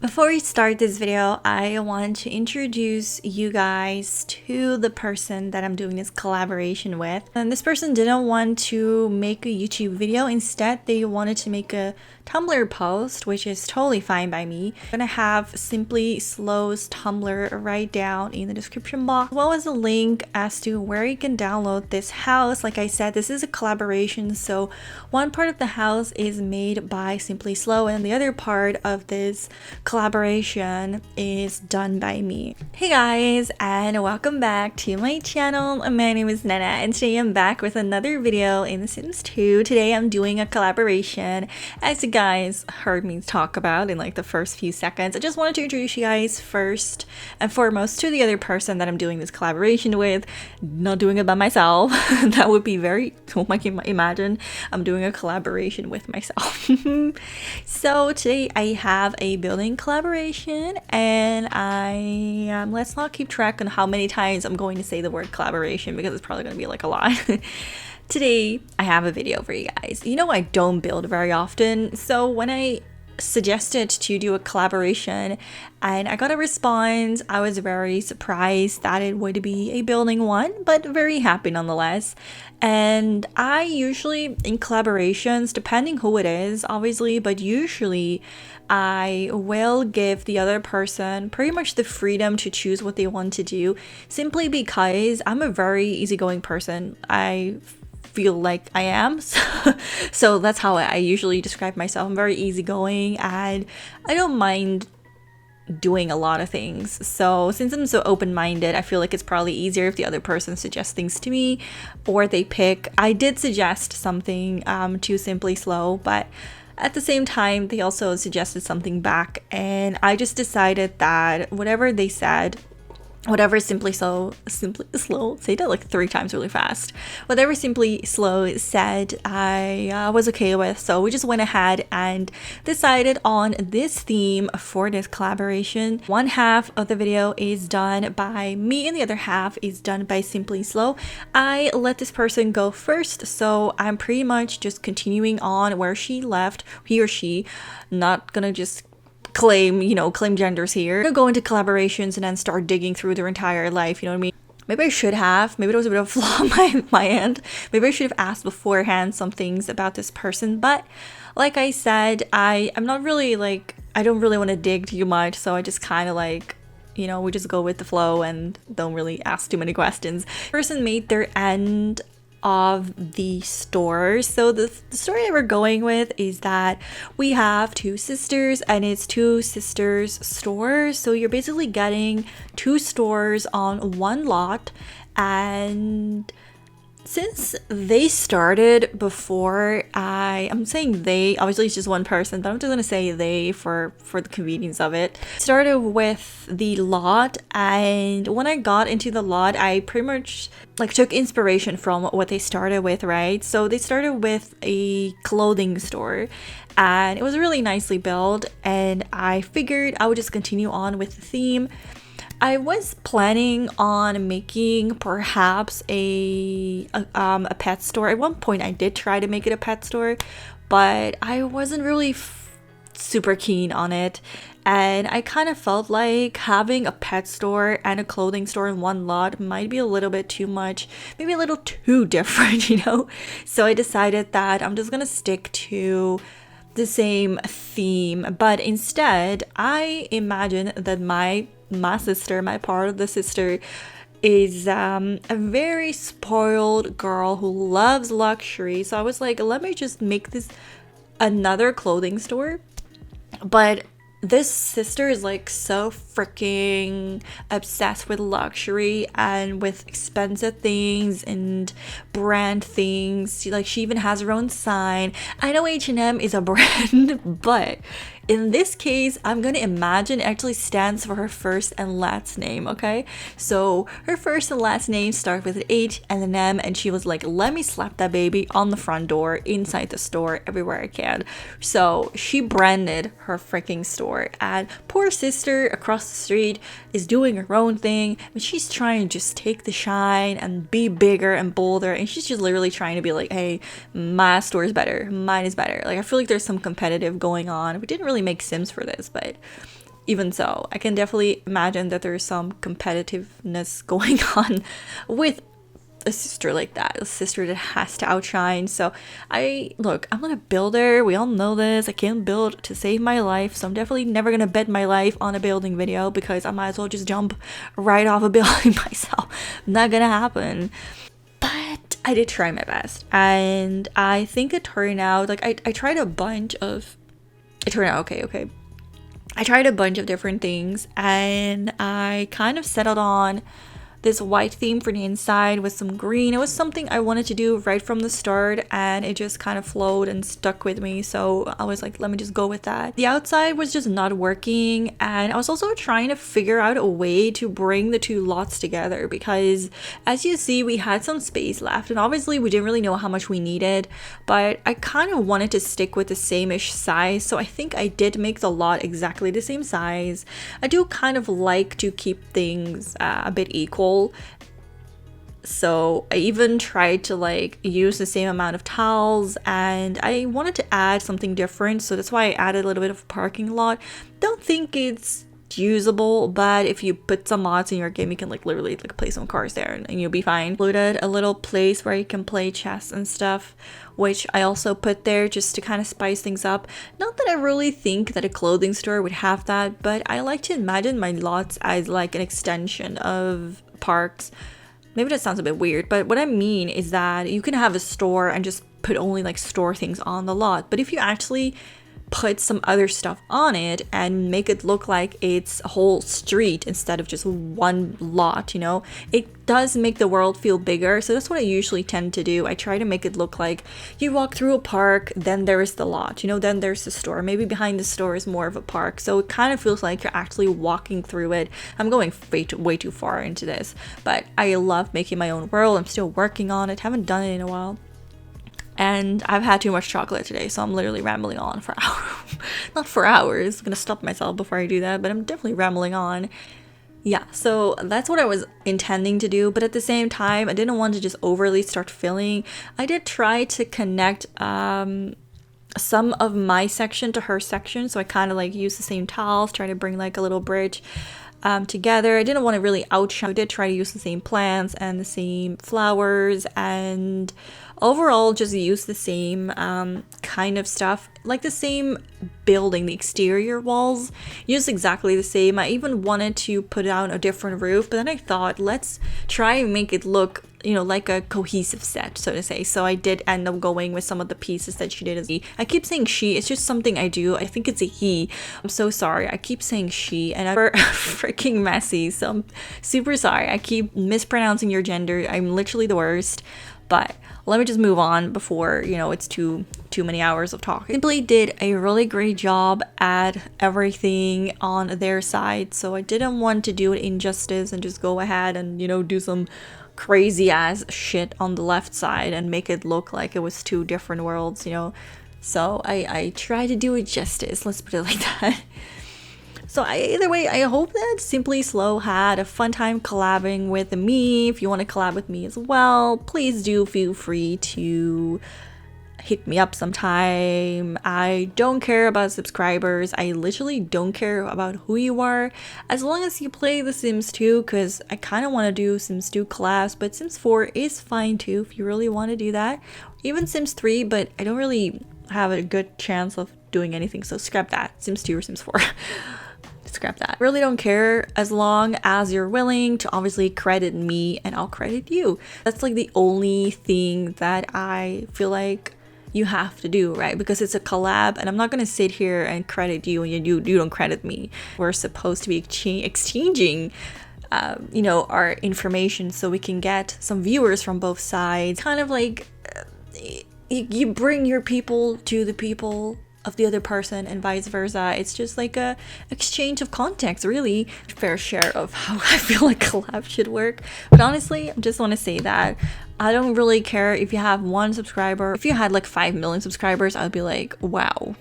Before we start this video, I want to introduce you guys to the person that I'm doing this collaboration with. And this person didn't want to make a YouTube video. Instead, they wanted to make a Tumblr post, which is totally fine by me. I'm gonna have Simplyslow's Tumblr right down in the description box, as well as a link as to where you can download this house. Like I said, this is a collaboration, so one part of the house is made by Simplyslow and the other part of this collaboration is done by me. Hey guys, and welcome back to my channel. My name is Nenna, and today I'm back with another video in The Sims 2. Today I'm doing a collaboration, as you guys heard me talk about in like the first few seconds. I just wanted to introduce you guys first and foremost to the other person that I'm doing this collaboration with. Not doing it by myself. That would be very, oh my god, imagine I'm doing a collaboration with myself. So today I have a building collaboration, and let's not keep track on how many times I'm going to say the word collaboration because it's probably going to be like a lot. Today I have a video for you guys. You know, I don't build very often, so when I suggested to do a collaboration and I got a response, I was very surprised that it would be a building one, but very happy nonetheless. And I usually, in collaborations, depending who it is obviously, but usually I will give the other person pretty much the freedom to choose what they want to do, simply because I'm a very easygoing person. I feel like I am, so that's how I usually describe myself. I'm very easygoing and I don't mind doing a lot of things. So since I'm so open-minded, I feel like it's probably easier if the other person suggests things to me or they pick. I did suggest something to Simplyslow, but at the same time they also suggested something back, and I just decided that whatever they said, whatever Simplyslow, say that like 3 times really fast. Whatever Simplyslow said, I was okay with. So we just went ahead and decided on this theme for this collaboration. One half of the video is done by me and the other half is done by Simplyslow. I let this person go first, so I'm pretty much just continuing on where she left, he or she. Not gonna just claim genders here. I'm gonna go into collaborations and then start digging through their entire life, you know what I mean? Maybe I should have. Maybe there was a bit of a flaw on my end. Maybe I should have asked beforehand some things about this person, but like I said, I'm not really like, I don't really want to dig too much, so I just kind of like, you know, we just go with the flow and don't really ask too many questions. Person made their end of the store. So the story that we're going with is that we have 2 sisters and it's 2 sisters stores, so you're basically getting 2 stores on one lot. And since they started before, I'm saying they, obviously it's just one person, but I'm just gonna say they for the convenience of it. Started with the lot, and when I got into the lot, I pretty much like took inspiration from what they started with, right? So they started with a clothing store, and it was really nicely built, and I figured I would just continue on with the theme. I was planning on making perhaps a pet store. At one point I did try to make it a pet store, but I wasn't really super keen on it, and I kind of felt like having a pet store and a clothing store in one lot might be a little bit too much, maybe a little too different, you know? So I decided that I'm just gonna stick to the same theme, but instead I imagine that my sister, my part of the sister, is a very spoiled girl who loves luxury. So I was like, let me just make this another clothing store, but this sister is like so freaking obsessed with luxury and with expensive things and brand things. She even has her own sign. I know H&M is a brand, but in this case, I'm gonna imagine it actually stands for her first and last name, okay? So her first and last name start with an H and an M, and she was like, let me slap that baby on the front door, inside the store, everywhere I can. So she branded her freaking store, and poor sister across the street is doing her own thing, and she's trying to just take the shine and be bigger and bolder, and she's just literally trying to be like, hey, my store is better, mine is better. Like, I feel like there's some competitive going on. We didn't really make Sims for this, but even so, I can definitely imagine that there's some competitiveness going on with a sister like that, a sister that has to outshine. So I'm not a builder, we all know this. I can't build to save my life, so I'm definitely never gonna bet my life on a building video, because I might as well just jump right off a building myself. Not gonna happen. But I did try my best, and I think it turned out like I tried a bunch of it turned out okay. I tried a bunch of different things, and I kind of settled on this white theme for the inside with some green. It was something I wanted to do right from the start, and it just kind of flowed and stuck with me, so I was like, let me just go with that. The outside was just not working, and I was also trying to figure out a way to bring the two lots together, because as you see, we had some space left, and obviously we didn't really know how much we needed, but I kind of wanted to stick with the same-ish size, so I think I did make the lot exactly the same size. I do kind of like to keep things a bit equal. So I even tried to like use the same amount of tiles, and I wanted to add something different, so that's why I added a little bit of a parking lot. Don't think it's usable, but if you put some mods in your game, you can like literally like place some cars there and you'll be fine. Included a little place where you can play chess and stuff, which I also put there just to kind of spice things up. Not that I really think that a clothing store would have that, but I like to imagine my lots as like an extension of parks. Maybe that sounds a bit weird, but what I mean is that you can have a store and just put only like store things on the lot, but if you actually put some other stuff on it and make it look like it's a whole street instead of just one lot, you know, it does make the world feel bigger. So that's what I usually tend to do. I try to make it look like you walk through a park, then there is the lot, you know, then there's the store. Maybe behind the store is more of a park, so it kind of feels like you're actually walking through it. I'm going way too far into this, but I love making my own world. I'm still working on it, haven't done it in a while. And I've had too much chocolate today, so I'm literally rambling on for hours. Not for hours, I'm gonna stop myself before I do that, but I'm definitely rambling on. Yeah, so that's what I was intending to do, but at the same time, I didn't want to just overly start filling. I did try to connect some of my section to her section, so I kind of like use the same tiles, try to bring like a little bridge together. I didn't want to really outshine. I did try to use the same plants and the same flowers, and overall just use the same kind of stuff, like the same building. The exterior walls use exactly the same. I even wanted to put down a different roof, but then I thought, let's try and make it look, you know, like a cohesive set, so to say. So I did end up going with some of the pieces that she did as he. I keep saying she, it's just something I do. I think it's a he. I'm so sorry. I keep saying she, and I'm freaking messy, so I'm super sorry. I keep mispronouncing your gender. I'm literally the worst. But let me just move on before, you know, it's too many hours of talking. Simply did a really great job at everything on their side, so I didn't want to do it injustice and just go ahead and, you know, do some crazy ass shit on the left side and make it look like it was two different worlds, you know. So I tried to do it justice, let's put it like that. So either way, I hope that Simplyslow had a fun time collabing with me. If you want to collab with me as well, please do feel free to hit me up sometime. I don't care about subscribers. I literally don't care about who you are, as long as you play The Sims 2, because I kind of want to do Sims 2 collabs, but Sims 4 is fine too if you really want to do that. Even Sims 3, but I don't really have a good chance of doing anything, so scrap that. Sims 2 or Sims 4. Scrap that. Really don't care, as long as you're willing to obviously credit me and I'll credit you. That's like the only thing that I feel like you have to do, right? Because it's a collab, and I'm not gonna sit here and credit you and you don't credit me. We're supposed to be exchanging you know, our information so we can get some viewers from both sides. Kind of like you bring your people to the people of the other person and vice versa. It's just like a exchange of context, really. Fair share of how I feel like collab should work. But honestly, I just want to say that I don't really care if you have 1 subscriber. If you had like 5 million subscribers, I would be like, wow,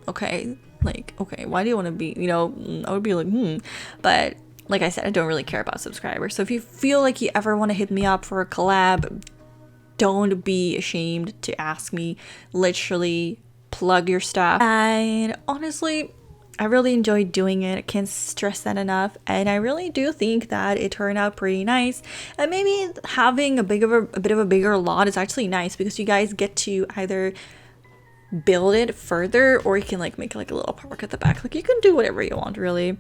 okay, like, okay, why do you want to be, you know, I would be like, But like I said, I don't really care about subscribers. So if you feel like you ever want to hit me up for a collab, don't be ashamed to ask me. Literally plug your stuff. And honestly, I really enjoyed doing it. I can't stress that enough. And I really do think that it turned out pretty nice. And maybe having a bit of a bigger lot is actually nice because you guys get to either build it further or you can like make like a little park at the back. Like you can do whatever you want really.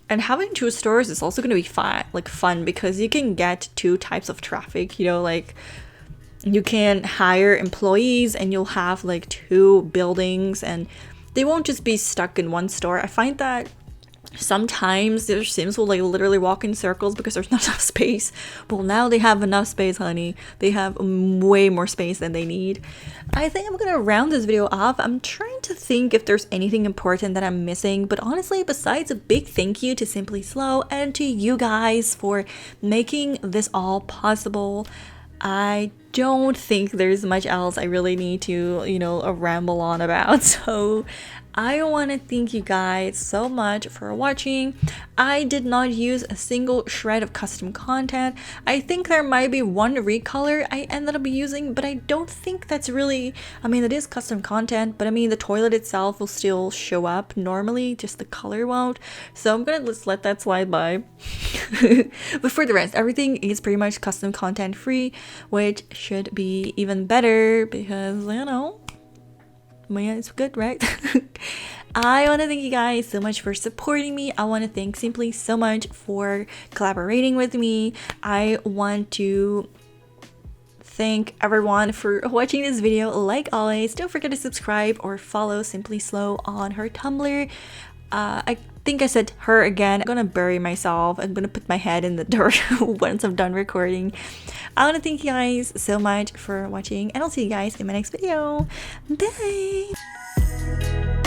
And having 2 stores is also going to be fun because you can get 2 types of traffic, you know, like you can hire employees and you'll have like 2 buildings and they won't just be stuck in one store. I find that sometimes their Sims will like literally walk in circles because there's not enough space. Well, now they have enough space, honey. They have way more space than they need. I think I'm gonna round this video off. I'm trying to think if there's anything important that I'm missing, but honestly, besides a big thank you to Simplyslow and to you guys for making this all possible, I don't think there's much else I really need to, you know, ramble on about. So I want to thank you guys so much for watching. I did not use a single shred of custom content. I think there might be one recolor I ended up using, but I don't think that's really, I mean, it is custom content, but I mean, the toilet itself will still show up normally, just the color won't. So I'm gonna just let that slide by. But for the rest, everything is pretty much custom content free, which should be even better because, you know, yeah, it's good, right? I want to thank you guys so much for supporting me. I want to thank Simply so much for collaborating with me. I want to thank everyone for watching this video. Like always, don't forget to subscribe or follow Simplyslow on her Tumblr. I think I said her again. I'm gonna bury myself. I'm gonna put my head in the dirt once I'm done recording. I want to thank you guys so much for watching, and I'll see you guys in my next video. Bye!